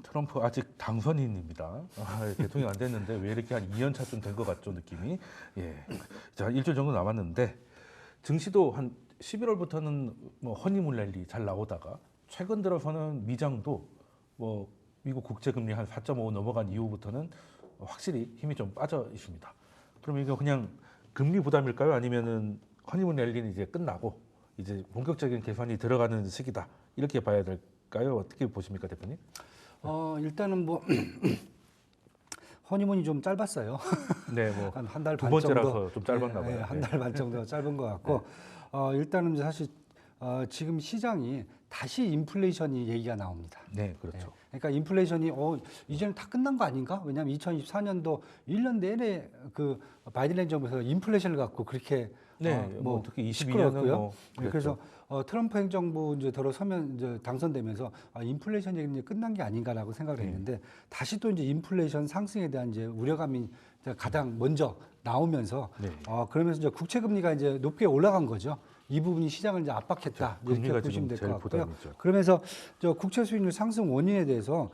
트럼프 아직 당선인입니다. 대통령 안 됐는데 왜 이렇게 한 2년 차쯤 된 것 같죠, 느낌이. 예. 자, 일주일 정도 남았는데 증시도 한 11월부터는 뭐 허니문 랠리 잘 나오다가 최근 들어서는 미장도 뭐 미국 국채 금리 한 4.5 넘어간 이후부터는 확실히 힘이 좀 빠져 있습니다. 그럼 이거 그냥 금리 부담일까요? 아니면은 허니문 랠리는 이제 끝나고 이제 본격적인 개선이 들어가는 시기다 이렇게 봐야 될까요? 어떻게 보십니까, 대표님? 일단은 뭐 허니문이 좀 짧았어요. 네, 뭐 한 달 두 반 번째라서 정도. 좀 짧았나 봐요. 한 달 반 정도 짧은 것 같고 일단은 사실 지금 시장이 다시 인플레이션이 얘기가 나옵니다. 네, 그렇죠. 그러니까 인플레이션이 이제는 다 끝난 거 아닌가? 왜냐하면 2024년도 1년 내내 그 바이든 정부에서 인플레이션을 갖고 그렇게 네, 뭐 특히 22년은 시끄러웠고요. 뭐 그래서 트럼프 행정부 이제 들어서면 이제 당선되면서 인플레이션 얘기는 이제 끝난 게 아닌가라고 생각을 했는데 다시 또 이제 인플레이션 상승에 대한 이제 우려감이 이제 가장 먼저 나오면서 그러면서 이제 국채 금리가 이제 높게 올라간 거죠. 이 부분이 시장을 이제 압박했다 이렇게 보시면 될 것 같고요. 그러면서 저 국채 수익률 상승 원인에 대해서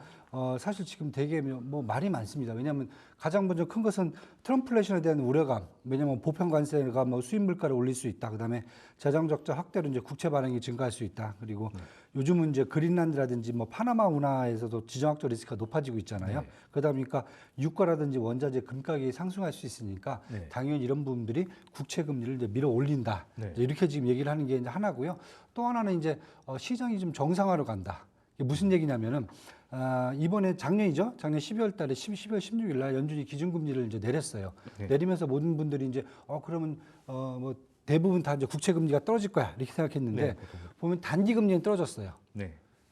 사실 지금 되게 뭐 말이 많습니다. 왜냐하면 가장 먼저 큰 것은 트럼플레이션에 대한 우려감. 왜냐하면 보편 관세가 뭐 수입 물가를 올릴 수 있다. 그다음에 재정 적자 확대로 이제 국채 발행이 증가할 수 있다. 그리고 요즘은 이제 그린란드라든지 뭐 파나마 운하에서도 지정학적 리스크가 높아지고 있잖아요. 그러다 보니까 유가라든지 원자재 금가격이 상승할 수 있으니까 당연히 이런 부분들이 국채 금리를 이제 밀어 올린다. 이렇게 지금 얘기를 하는 게 이제 하나고요. 또 하나는 이제 시장이 좀 정상화로 간다. 이게 무슨 얘기냐면은 이번에 작년이죠. 작년 12월 달에 12월 16일 날 연준이 기준금리를 이제 내렸어요. 내리면서 모든 분들이 이제 그러면 뭐 대부분 다 이제 국채 금리가 떨어질 거야 이렇게 생각했는데 보면 단기 금리는 떨어졌어요.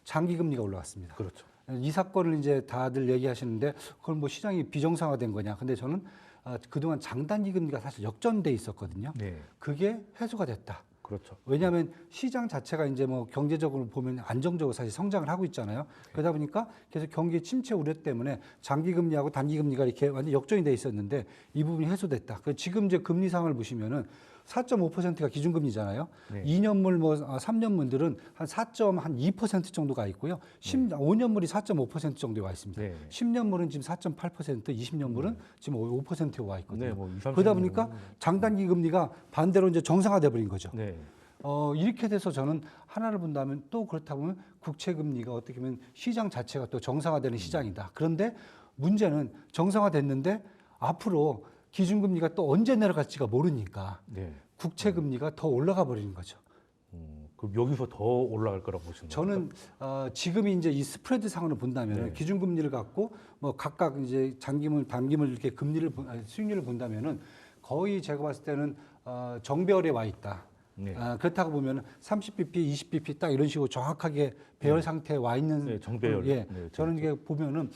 장기 금리가 올라갔습니다. 그렇죠. 이 사건을 이제 다들 얘기하시는데 그건 뭐 시장이 비정상화된 거냐? 근데 저는 그동안 장단기 금리가 사실 역전돼 있었거든요. 그게 해소가 됐다. 그렇죠. 왜냐하면 시장 자체가 이제 뭐 경제적으로 보면 안정적으로 사실 성장을 하고 있잖아요. 그러다 보니까 계속 경기 침체 우려 때문에 장기 금리하고 단기 금리가 이렇게 완전 역전이 돼 있었는데 이 부분이 해소됐다. 지금 이제 금리 상황을 보시면은 4.5%가 기준금리잖아요. 2년물 뭐 3년물들은 한 4.2% 정도가 있고요. 5년물이 4.5% 정도에 와 있습니다. 10년물은 지금 4.8%, 20년물은 지금 5%에 와 있거든요. 뭐 그러다 보니까 장단기 금리가 반대로 이제 정상화돼 버린 거죠. 이렇게 돼서 저는 하나를 본다면 또 그렇다 보면 국채 금리가 어떻게 보면 시장 자체가 또 정상화되는 시장이다. 그런데 문제는 정상화됐는데 앞으로 기준금리가 또 언제 내려갈지가 모르니까 국채 금리가 더 올라가 버리는 거죠. 그럼 여기서 더 올라갈 거라고 보시는 거예요? 저는 지금이 이제 이 스프레드 상황을 본다면은 기준금리를 갖고 뭐 각각 이제 장기물, 단기물 이렇게 수익률을 본다면은 거의 제가 봤을 때는 정배열에 와 있다. 그렇다고 보면 30bp, 20bp 딱 이런 식으로 정확하게 배열 상태에 와 있는 정배열. 저는 이게 보면은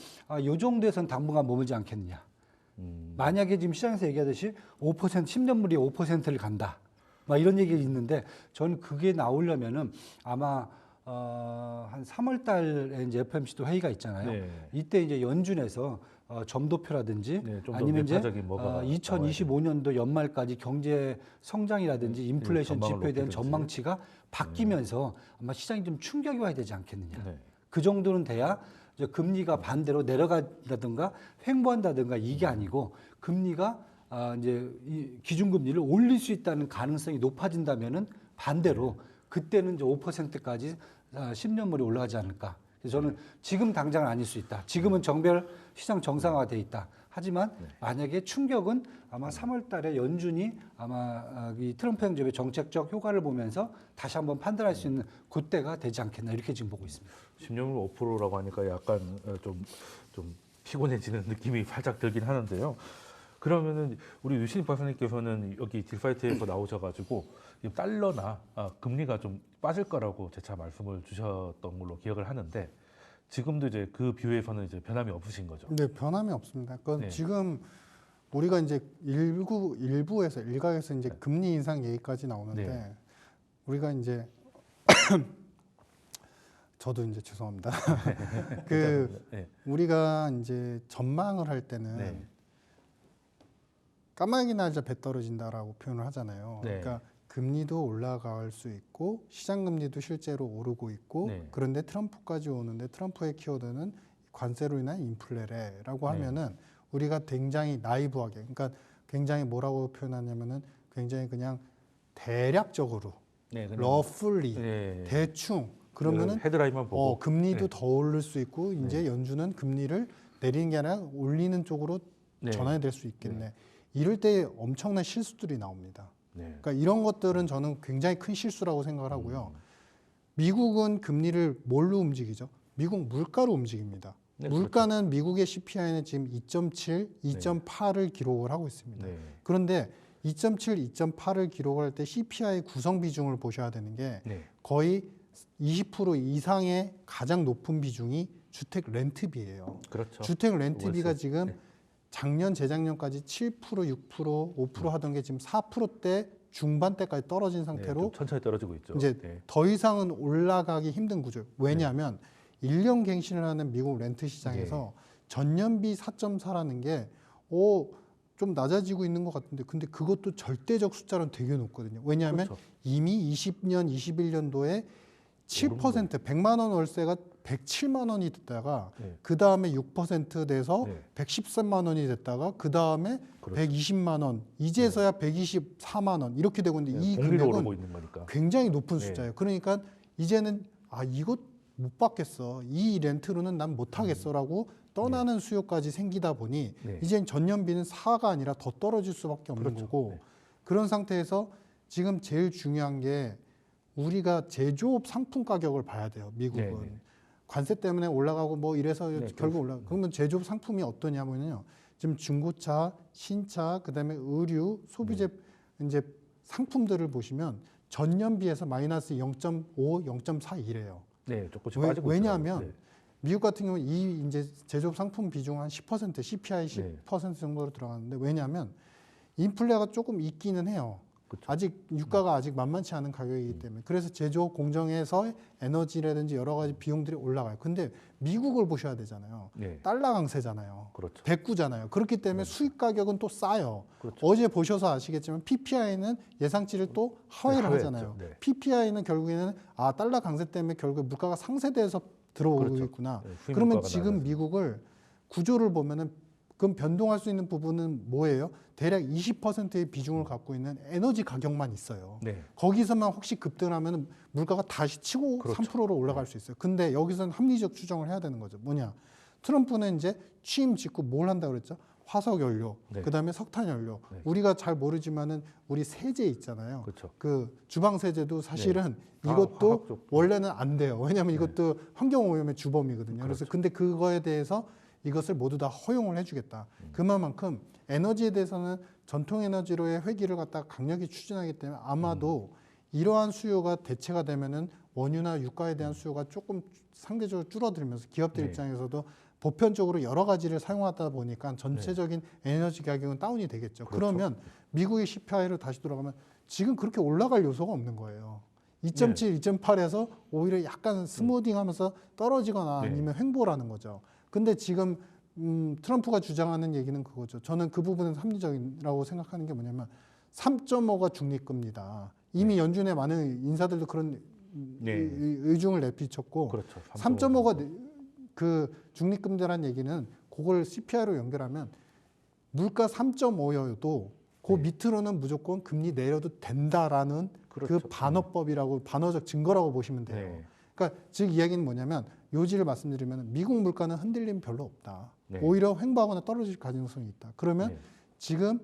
요 정도에선 당분간 머물지 않겠느냐. 만약에 지금 시장에서 얘기하듯이 5% 10년물이 5%를 간다. 막 이런 얘기가 있는데 저는 그게 나오려면은 아마 한 3월 달에 이제 FOMC도 회의가 있잖아요. 이때 이제 연준에서 점도표라든지 아니면 이제 2025년도 연말까지 경제 성장이라든지 인플레이션 지표에 대한 전망치가 바뀌면서 아마 시장이 좀 충격이 와야 되지 않겠느냐. 그 정도는 돼야 이제 금리가 반대로 내려간다든가 횡보한다든가 이게 아니고 금리가 이제 이 기준금리를 올릴 수 있다는 가능성이 높아진다면은 반대로 그때는 이제 5%까지 10년물이 올라가지 않을까. 그래서 저는 지금 당장은 아닐 수 있다. 지금은 정배열 시장 정상화돼 있다. 하지만 만약에 충격은 아마 3월 달에 연준이 아마 이 트럼프 행정부의 정책적 효과를 보면서 다시 한번 판단할 수 있는 그때가 되지 않겠나 이렇게 지금 보고 있습니다. 10년물 5%라고 하니까 약간 좀 피곤해지는 느낌이 살짝 들긴 하는데요. 그러면은 우리 유신익 박사님께서는 여기 딜파이트에서 나오셔가지고 달러나 금리가 좀 빠질 거라고 재차 말씀을 주셨던 걸로 기억을 하는데 지금도 이제 그 뷰에서는 이제 변함이 없으신 거죠? 네, 변함이 없습니다. 그건 지금 우리가 이제 일각에서 이제 금리 인상 얘기까지 나오는데 우리가 이제 저도 이제 죄송합니다. 우리가 이제 전망을 할 때는 까마귀 날자 배 떨어진다라고 표현을 하잖아요. 그러니까 금리도 올라갈 수 있고 시장 금리도 실제로 오르고 있고 그런데 트럼프까지 오는데 트럼프의 키워드는 관세로 인한 인플레래라고 네. 하면은 우리가 굉장히 나이브하게, 그러니까 굉장히 뭐라고 표현하냐면은 굉장히 그냥 대략적으로 네, 그냥 러플리 네. 대충 그러면은 헤드라인만 보고 금리도 네. 더 오를 수 있고 이제 연준은 금리를 내리는 게 아니라 올리는 쪽으로 네. 전환이 될 수 있겠네. 이럴 때 엄청난 실수들이 나옵니다. 네. 그러니까 이런 것들은 저는 굉장히 큰 실수라고 생각을 하고요. 미국은 금리를 뭘로 움직이죠? 미국 물가로 움직입니다. 네, 물가는 미국의 CPI는 지금 2.7, 2.8을 기록을 하고 있습니다. 네. 그런데 2.7, 2.8을 기록할 때 CPI 구성 비중을 보셔야 되는 게 네. 거의 20% 이상의 가장 높은 비중이 주택 렌트비예요. 그렇죠. 주택 렌트비가 월세. 지금 네. 작년, 재작년까지 7%, 6%, 5% 하던 게 지금 4%대 중반대까지 떨어진 네, 상태로 좀 천천히 떨어지고 있죠. 이제 네. 더 이상은 올라가기 힘든 구조예요. 왜냐하면 1년 갱신을 하는 미국 렌트 시장에서 전년비 4.4라는 게 좀 낮아지고 있는 것 같은데 근데 그것도 절대적 숫자로는 되게 높거든요. 왜냐하면 그렇죠. 이미 20년, 21년도에 7% 100만 원 월세가 107만 원이 됐다가 네. 그 다음에 6% 돼서 네. 113만 원이 됐다가 그 다음에 그렇죠. 120만 원 이제서야 124만 원 이렇게 되고 있는데 네, 이 공리로 금액은 오르고 있는 거니까. 굉장히 높은 네. 숫자예요. 그러니까 이제는 이것 못 받겠어. 이 렌트로는 난 못 하겠어라고 떠나는 수요까지 생기다 보니 네. 이젠 전년비는 4가 아니라 더 떨어질 수밖에 없는 그렇죠. 거고 네. 그런 상태에서 지금 제일 중요한 게 우리가 제조업 상품 가격을 봐야 돼요. 미국은. 네, 네. 관세 때문에 올라가고 뭐 이래서 네, 결국 올라가. 그러면 제조업 상품이 어떠냐면요. 지금 중고차, 신차, 그다음에 의류, 소비재 이제 상품들을 보시면 전년비해서 마이너스 0.5, 0.4 이래요. 네, 조금씩 빠지고 왜냐하면 있어요. 네. 미국 같은 경우는 이 이제 제조업 상품 비중 한 10%, CPI 네. 10% 정도로 들어가는데 왜냐하면 인플레가 조금 있기는 해요. 그렇죠. 아직 유가가 아직 만만치 않은 가격이기 때문에 그래서 제조업 공정에서 에너지라든지 여러 가지 비용들이 올라가요. 근데 미국을 보셔야 되잖아요. 네. 달러 강세잖아요. 그렇죠. 백구잖아요. 그렇기 때문에 수입 가격은 또 싸요. 그렇죠. 어제 보셔서 아시겠지만 PPI는 예상치를 또 하회를 네, 하회했죠. 하잖아요. 네. PPI는 결국에는 달러 강세 때문에 결국에 물가가 상쇄돼서 들어오고 그렇죠. 있구나. 네, 수입 그러면 물가가 지금 낮아서. 미국을 구조를 보면은 그럼 변동할 수 있는 부분은 뭐예요? 대략 20%의 비중을 갖고 있는 에너지 가격만 있어요. 네. 거기서만 혹시 급등하면 물가가 다시 치고 그렇죠. 3%로 올라갈 수 있어요. 근데 여기서는 합리적 추정을 해야 되는 거죠. 뭐냐? 트럼프는 이제 취임 직후 뭘 한다고 그랬죠? 화석 연료, 네. 그다음에 석탄 연료. 네. 우리가 잘 모르지만은 우리 세제 있잖아요. 그렇죠. 그 주방 세제도 사실은 다 이것도 화학 쪽. 원래는 안 돼요. 왜냐하면 이것도 환경 오염의 주범이거든요. 그래서 그렇죠. 근데 그거에 대해서 이것을 모두 다 허용을 해주겠다. 그만큼 에너지에 대해서는 전통 에너지로의 회귀를 갖다가 강력히 추진하기 때문에 아마도 이러한 수요가 대체가 되면은 원유나 유가에 대한 수요가 조금 상대적으로 줄어들면서 기업들 네. 입장에서도 보편적으로 여러 가지를 사용하다 보니까 전체적인 에너지 가격은 다운이 되겠죠. 그렇죠. 그러면 미국의 CPI로 다시 돌아가면 지금 그렇게 올라갈 요소가 없는 거예요. 2.7, 2.8에서 오히려 약간 스무딩하면서 떨어지거나 네. 아니면 횡보라는 거죠. 근데 지금 트럼프가 주장하는 얘기는 그거죠. 저는 그 부분은 합리적이라고 생각하는 게 뭐냐면 3.5가 중립금리다. 이미 연준의 많은 인사들도 그런 네. 의중을 내비쳤고 그렇죠. 3.5가 그 중립금리라는 얘기는 그걸 CPI로 연결하면 물가 3.5여도 그 네. 밑으로는 무조건 금리 내려도 된다라는 그렇죠. 그 반어법이라고 반어적 증거라고 보시면 돼요. 네. 그러니까 즉 이야기는 뭐냐면 요지를 말씀드리면 미국 물가는 흔들림 별로 없다. 네. 오히려 횡보하거나 떨어질 가능성이 있다. 그러면 네. 지금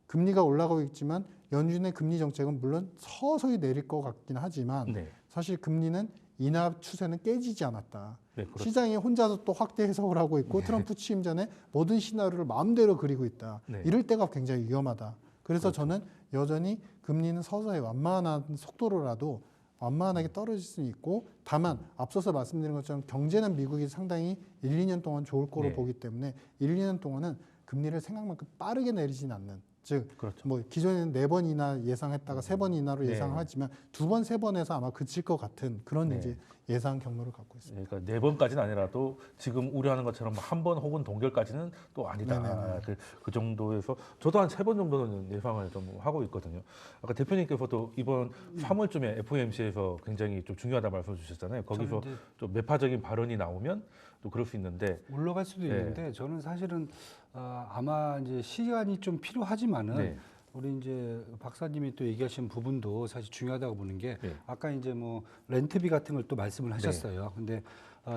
금리가 올라가고 있지만 연준의 금리 정책은 물론 서서히 내릴 것 같긴 하지만 네. 사실 금리는 인하 추세는 깨지지 않았다. 네, 그렇죠. 시장이 혼자서 또 확대 해석을 하고 있고 트럼프 취임 전에 모든 시나리오를 마음대로 그리고 있다. 네. 이럴 때가 굉장히 위험하다. 그래서 그렇죠. 저는 여전히 금리는 서서히 완만한 속도로라도 완만하게 떨어질 수는 있고 다만 앞서서 말씀드린 것처럼 경제는 미국이 상당히 1, 2년 동안 좋을 거로 네. 보기 때문에 1, 2년 동안은 금리를 생각만큼 빠르게 내리진 않는 즉 그렇죠. 뭐 기존에는 4번 인하 예상했다가 3번 인하로 네. 예상하지만 2번, 3번에서 아마 그칠 것 같은 그런 네. 이제 예상 경로를 갖고 있습니다. 그러니까 4번까지는 아니라도 지금 우려하는 것처럼 한 번 혹은 동결까지는 또 아니다. 네네네. 그 정도에서 저도 한 3번 정도는 예상을 좀 하고 있거든요. 아까 대표님께서도 이번 3월쯤에 FOMC에서 굉장히 좀 중요하다 말씀 주셨잖아요. 거기서 좀 매파적인 발언이 나오면 또 그럴 수 있는데 올라갈 수도 네. 있는데 저는 사실은 아마 이제 시간이 좀 필요하지만은 네. 우리 이제 박사님이 또 얘기하신 부분도 사실 중요하다고 보는 게 네. 아까 이제 뭐 렌트비 같은 걸 또 말씀을 하셨어요. 근데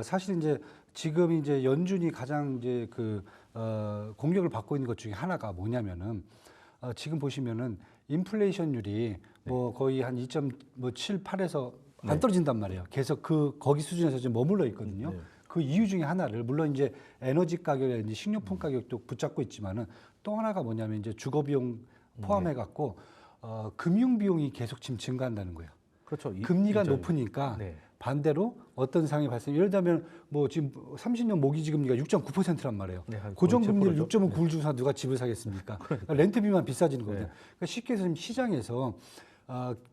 사실 이제 지금 이제 연준이 가장 이제 공격을 받고 있는 것 중에 하나가 뭐냐면은 지금 보시면은 인플레이션율이 뭐 거의 한 2.78에서 안 네. 떨어진단 말이에요. 계속 거기 수준에서 지금 머물러 있거든요. 네. 그 이유 중에 하나를 물론 이제 에너지 가격이라든지 식료품 가격도 붙잡고 있지만은 또 하나가 뭐냐면 이제 주거 비용 포함해 갖고 금융 비용이 계속 지금 증가한다는 거예요. 그렇죠. 금리가 높으니까 네. 반대로 어떤 상황이 발생. 예를 들면 뭐 지금 30년 모기지 금리가 6.9%란 말이에요. 네, 한 고정 거의 금리를 7%죠. 6.9를 주고 사 누가 집을 사겠습니까? 그러니까 렌트비만 비싸지는 거거든요. 그러니까 쉽게 해서 지금 시장에서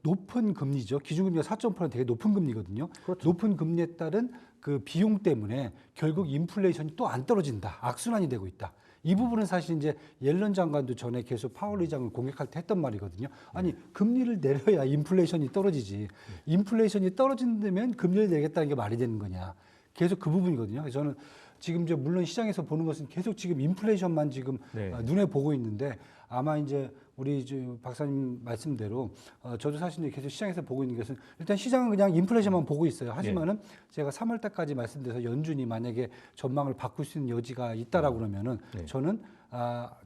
높은 금리죠. 기준금리가 4.5% 되게 높은 금리거든요. 그렇죠. 높은 금리에 따른 그 비용 때문에 결국 인플레이션이 또 안 떨어진다. 악순환이 되고 있다. 이 부분은 사실 이제 옐런 장관도 전에 계속 파월 의장을 공격할 때 했던 말이거든요. 아니 금리를 내려야 인플레이션이 떨어지지. 인플레이션이 떨어진다면 금리를 내겠다는 게 말이 되는 거냐. 계속 그 부분이거든요. 그래서 저는 지금 이제 물론 시장에서 보는 것은 계속 지금 인플레이션만 지금 네. 눈에 보고 있는데 아마 이제 우리 박사님 말씀대로 저도 사실 이제 계속 시장에서 보고 있는 것은 일단 시장은 그냥 인플레이션만 보고 있어요. 하지만은 제가 3월 달까지 말씀드려서 연준이 만약에 전망을 바꿀 수 있는 여지가 있다라고 그러면은 네. 저는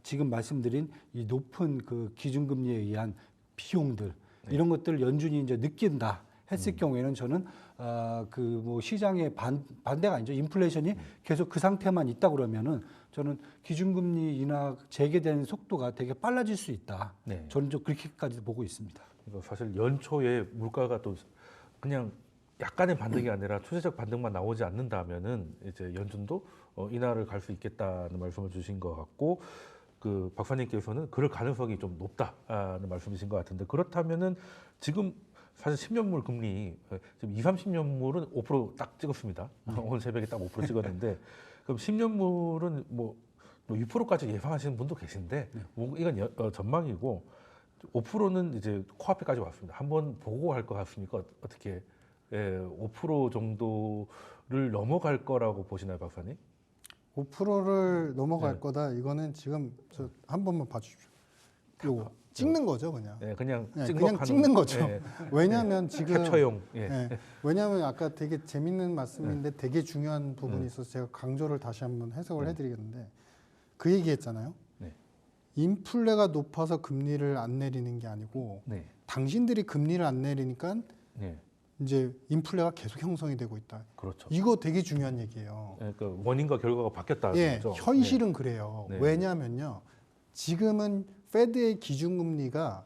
지금 말씀드린 이 높은 그 기준금리에 의한 비용들 이런 것들을 연준이 이제 느낀다 했을 경우에는 저는 그 뭐 시장의 반대가 아니죠. 인플레이션이 계속 그 상태만 있다 그러면은 저는 기준금리 인하 재개되는 속도가 되게 빨라질 수 있다. 네. 저는 좀 그렇게까지 보고 있습니다. 그러니까 사실 연초에 물가가 또 그냥 약간의 반등이 아니라 추세적 반등만 나오지 않는다면은 이제 연준도 인하를 갈 수 있겠다는 말씀을 주신 것 같고 그 박사님께서는 그럴 가능성이 좀 높다는 말씀이신 것 같은데 그렇다면은 지금 사실 10년물 금리 지금 20, 30년물은 5%딱 찍었습니다. 오늘 새벽에 딱 5% 찍었는데 그럼 10년물은 뭐 6%까지 예상하시는 분도 계신데 뭐 이건 전망이고 5%는 이제 코앞에까지 왔습니다. 한번 보고 할 것 같습니까? 어떻게 5% 정도를 넘어갈 거라고 보시나요, 박사님? 5%를 넘어갈 네. 거다. 이거는 지금 한 번만 봐주십시오. 요거 찍는 거죠, 그냥. 네, 그냥 네, 찍먹하는, 그냥 찍는 거죠. 예, 왜냐하면 지금 캡처용. 예. 왜냐하면 아까 되게 재밌는 말씀인데 되게 중요한 부분이 있어서 제가 강조를 다시 한번 해석을 해드리겠는데 그 얘기했잖아요. 네. 인플레가 높아서 금리를 안 내리는 게 아니고 네. 당신들이 금리를 안 내리니까 네. 이제 인플레가 계속 형성이 되고 있다. 그렇죠. 이거 되게 중요한 얘기예요. 그러니까 원인과 결과가 바뀌었다는 예, 거죠. 현실은 그래요. 네. 왜냐하면요, 지금은 페드의 기준금리가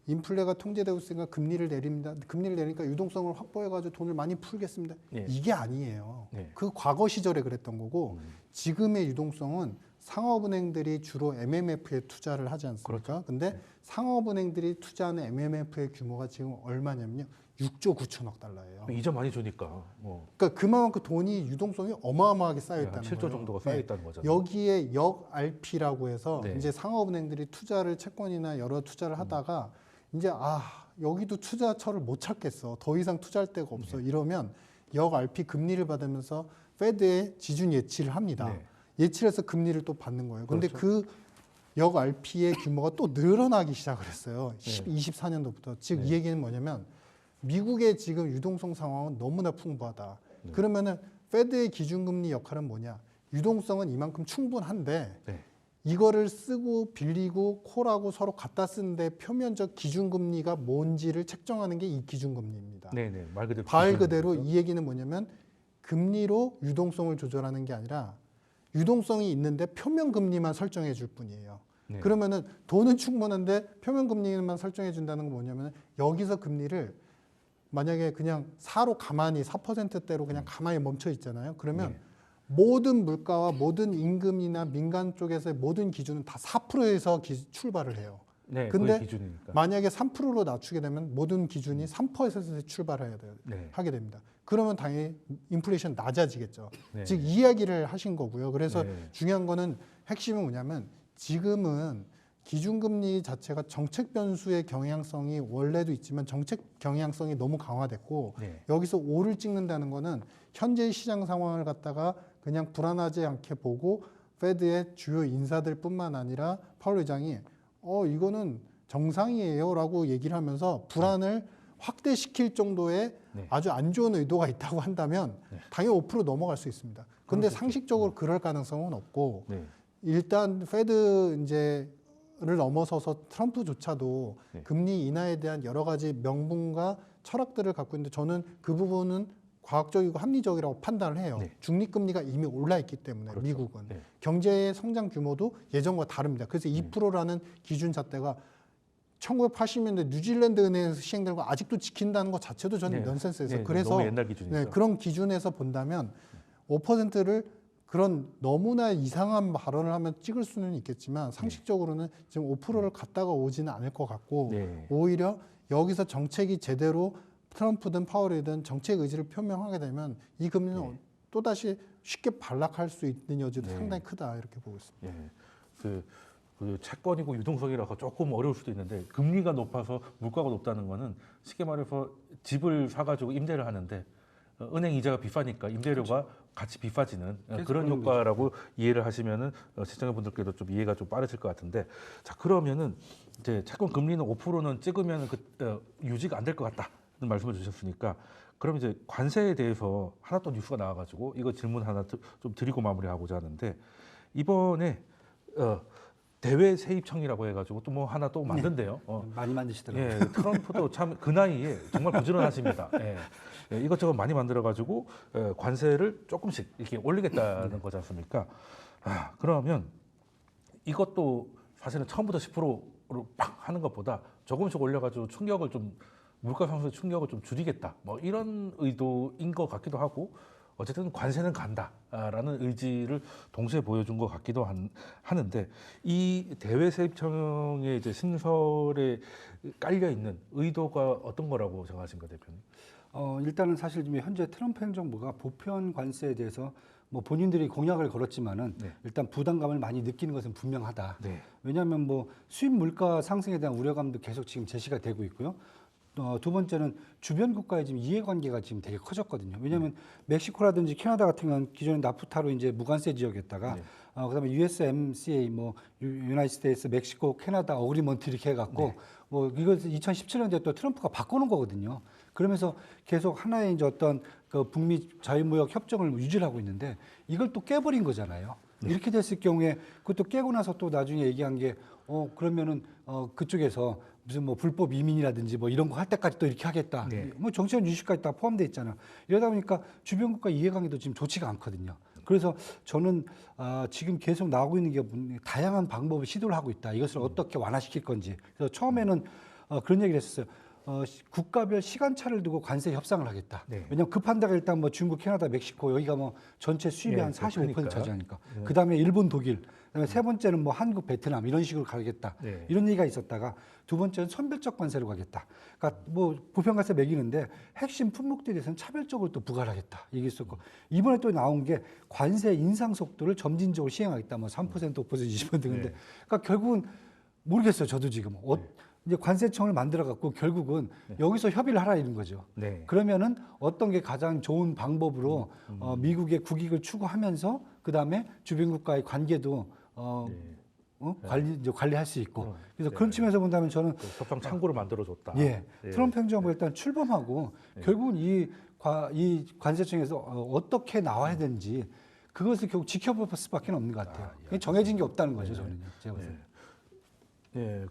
인플레가 통제되고 있으니까 금리를 내립니다. 금리를 내리니까 유동성을 확보해가지고 돈을 많이 풀겠습니다. 예. 이게 아니에요. 네. 그 과거 시절에 그랬던 거고 지금의 유동성은 상업은행들이 주로 MMF에 투자를 하지 않습니까? 그렇죠. 근데 상업은행들이 투자하는 MMF의 규모가 지금 얼마냐면요, 6조 9천억 달러예요. 이자 많이 주니까 뭐 그러니까 그만큼 돈이 유동성이 어마어마하게 쌓여 있다는 한 거예요. 7조 정도가 쌓여 있다는 거잖아요. 여기에 역 RP라고 해서 네. 이제 상업은행들이 투자를 채권이나 여러 투자를 하다가 이제 여기도 투자처를 못 찾겠어. 더 이상 투자할 데가 없어. 이러면 역 RP 금리를 받으면서 페드의 지준 예치를 합니다. 네. 예치해서 금리를 또 받는 거예요. 근데 그렇죠. 그 역 RP의 규모가 또 늘어나기 시작을 했어요. 네. 24년도부터. 즉 네. 이 얘기는 뭐냐면 미국의 지금 유동성 상황은 너무나 풍부하다. 네. 그러면은 페드의 기준금리 역할은 뭐냐? 유동성은 이만큼 충분한데 네. 이거를 쓰고 빌리고 콜하고 서로 갖다 쓰는데 표면적 기준금리가 뭔지를 책정하는 게 이 기준금리입니다. 네, 말 그대로 말 그대로 기준이죠. 이 얘기는 뭐냐면 금리로 유동성을 조절하는 게 아니라 유동성이 있는데 표면 금리만 설정해 줄 뿐이에요. 네. 그러면은 돈은 충분한데 표면 금리만 설정해 준다는 건 뭐냐면 여기서 금리를 만약에 그냥 4로 가만히 4%대로 그냥 가만히 멈춰 있잖아요. 그러면 네. 모든 물가와 모든 임금이나 민간 쪽에서의 모든 기준은 다 4%에서 출발을 해요. 네, 근데 그게 기준이니까. 만약에 3%로 낮추게 되면 모든 기준이 3%에서 출발해야 돼요. 네. 하게 됩니다. 그러면 당연히 인플레이션 낮아지겠죠. 네. 즉 이 이야기를 하신 거고요. 그래서 네. 중요한 거는 핵심은 뭐냐면 지금은 기준금리 자체가 정책 변수의 경향성이 원래도 있지만 정책 경향성이 너무 강화됐고 네. 여기서 5를 찍는다는 거는 현재 시장 상황을 갖다가 그냥 불안하지 않게 보고 페드의 주요 인사들뿐만 아니라 파월 의장이 이거는 정상이에요라고 얘기를 하면서 불안을 확대시킬 정도의 네. 아주 안 좋은 의도가 있다고 한다면 네. 당연히 5% 넘어갈 수 있습니다. 근데 그럴 수 있죠. 상식적으로 그럴 가능성은 없고 네. 일단 페드 이제를 넘어서서 트럼프조차도 네. 금리 인하에 대한 여러 가지 명분과 철학들을 갖고 있는데 저는 그 부분은 과학적이고 합리적이라고 판단을 해요. 네. 중립금리가 이미 올라 있기 때문에 그렇죠. 미국은 네. 경제의 성장 규모도 예전과 다릅니다. 그래서 2%라는 기준 잣대가 1980년대 뉴질랜드 은행에서 시행된 거 아직도 지킨다는 것 자체도 저는 네. 넌센스에서 네. 그래서 너무 옛날 기준이죠. 네, 그런 기준에서 본다면 5%를 그런 너무나 이상한 발언을 하면 찍을 수는 있겠지만 상식적으로는 지금 5%를 갔다가 오지는 않을 것 같고 네. 오히려 여기서 정책이 제대로 트럼프든 파월이든 정책 의지를 표명하게 되면 이 금리는 네. 또다시 쉽게 반락할 수 있는 여지도 네. 상당히 크다 이렇게 보고 있습니다. 예, 그 채권이고 유동성이라서 조금 어려울 수도 있는데 금리가 높아서 물가가 높다는 거는 쉽게 말해서 집을 사가지고 임대를 하는데 은행 이자가 비싸니까 임대료가 같이 비싸지는 그런 그런 효과라고 이해를 하시면은 시청자분들께도 좀 이해가 좀 빠르실 것 같은데 자 그러면은 이제 채권 금리는 5%는 찍으면 유지가 안 될 것 같다는 말씀을 주셨으니까 그럼 이제 관세에 대해서 하나 또 뉴스가 나와가지고 이거 질문 하나 좀 드리고 마무리하고자 하는데 이번에 대외 세입청이라고 해가지고 또 뭐 하나 또 만든대요. 많이 만드시더라고요. 예, 트럼프도 참 그 나이에 정말 부지런하십니다. 예, 예, 이것저것 많이 만들어가지고 관세를 조금씩 이렇게 올리겠다는 거지 않습니까? 그러면 이것도 사실은 처음부터 10%로 팍 하는 것보다 조금씩 올려가지고 충격을 좀 물가 상승 충격을 좀 줄이겠다. 뭐 이런 의도인 것 같기도 하고 어쨌든 관세는 간다라는 의지를 동시에 보여준 것 같기도 하는데 이 대외 세입청의 이제 신설에 깔려 있는 의도가 어떤 거라고 생각하십니까, 대표님? 일단은 사실 지금 현재 트럼프 행정부가 보편 관세에 대해서 뭐 본인들이 공약을 걸었지만은 네. 일단 부담감을 많이 느끼는 것은 분명하다. 네. 왜냐하면 뭐 수입 물가 상승에 대한 우려감도 계속 지금 제시가 되고 있고요. 두 번째는 주변 국가의 지금 이해관계가 지금 되게 커졌거든요. 왜냐하면 멕시코라든지 캐나다 같은 건 기존에 나프타로 이제 무관세 지역이었다가 네. 그다음에 USMCA 뭐 유나이티드 스테이트, 멕시코, 캐나다 어그리먼트 이렇게 해갖고 뭐 이거 2017년도에 또 트럼프가 바꾸는 거거든요. 그러면서 계속 하나의 이제 어떤 그 북미 자유무역 협정을 유지하고 있는데 이걸 또 깨버린 거잖아요. 이렇게 됐을 경우에 그것도 깨고 나서 또 나중에 얘기한 게 그러면은 그쪽에서 무슨 뭐 불법 이민이라든지 뭐 이런 거 할 때까지 또 이렇게 하겠다. 네. 뭐 정치적 유식까지 다 포함되어 있잖아. 이러다 보니까 주변 국가 이해관계도 지금 좋지가 않거든요. 그래서 저는 지금 계속 나오고 있는 게 다양한 방법을 시도를 하고 있다. 이것을 어떻게 완화시킬 건지. 그래서 처음에는 그런 얘기를 했었어요. 국가별 시간차를 두고 관세 협상을 하겠다. 네. 왜냐하면 급한 데가 일단 뭐 중국, 캐나다, 멕시코 여기가 뭐 전체 수입의 네, 한 45% 그러니까. 차지하니까. 네. 그 다음에 일본, 독일. 그다음에 세 번째는 뭐 한국, 베트남 이런 식으로 가겠다. 네. 이런 얘기가 있었다가 두 번째는 선별적 관세로 가겠다. 그러니까 뭐 부평관세 매기는데 핵심 품목들에 대해서는 차별적으로 또 부과를 하겠다. 이게 있었고 이번에 또 나온 게 관세 인상 속도를 점진적으로 시행하겠다. 뭐 3%, 5%, 20% 근데 네. 그러니까 결국은 모르겠어요. 저도 지금 이제 관세청을 만들어 갖고 결국은 여기서 협의를 하라 이런 거죠. 네. 그러면은 어떤 게 가장 좋은 방법으로 미국의 국익을 추구하면서 그 다음에 주변 국가의 관계도 관리할 수 있고 그래서 그런 측면에서 본다면 저는 그 협상 창구를 만들어줬다. 예, 예. 트럼프 행정부 일단 출범하고 결국은 이 관세청에서 어떻게 나와야 되는지 그것을 결국 지켜볼 수밖에 없는 것 같아요. 그게 정해진 게 없다는 거죠, 저는요. 제가 봤을 때. 예.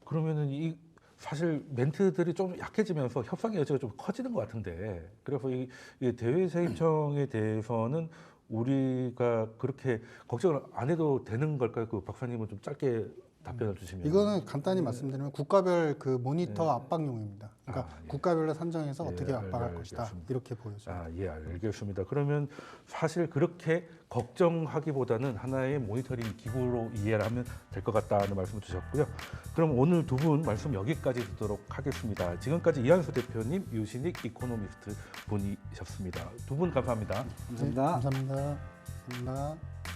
그러면은 이 사실 멘트들이 좀 약해지면서 협상의 여지가 좀 커지는 것 같은데 그래서 이 대외 세입청에 대해서는 우리가 그렇게 걱정을 안 해도 되는 걸까요? 그 박사님은 좀 짧게 답변을 주시면. 이거는 간단히 말씀드리면 국가별 그 모니터 압박용입니다. 그러니까 국가별로 산정해서 어떻게 압박할 것이다 알겠습니다. 이렇게 보여져요. 예, 알겠습니다. 그러면 사실 그렇게 걱정하기보다는 하나의 모니터링 기구로 이해를 하면 될 것 같다는 말씀을 주셨고요. 그럼 오늘 두 분 말씀 여기까지 듣도록 하겠습니다. 지금까지 이한수 대표님, 유신익 이코노미스트 분이셨습니다. 두 분 감사합니다. 감사합니다. 감사합니다. 감사합니다.